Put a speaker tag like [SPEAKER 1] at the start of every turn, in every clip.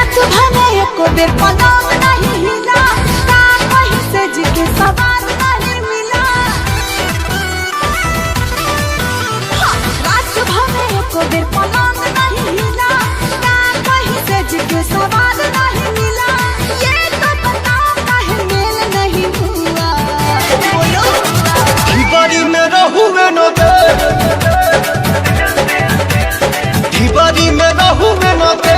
[SPEAKER 1] रात भर एको बेर पलंग नहीं हिला, का कहीं सेज के सवार नहीं मिला। रात भर एको बेर पलंग नहीं हिला, का कहीं सेज के सवार नहीं मिला। ये तो बताओ काहे मेल नहीं हुआ। बोलो
[SPEAKER 2] ढिबारी में रहुए न दे, ढिबारी में रहुए न दे,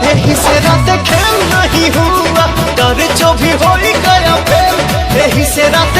[SPEAKER 2] यही से रात खेल नहीं हुआ। डर जो भी हो गया फेल, यही से रात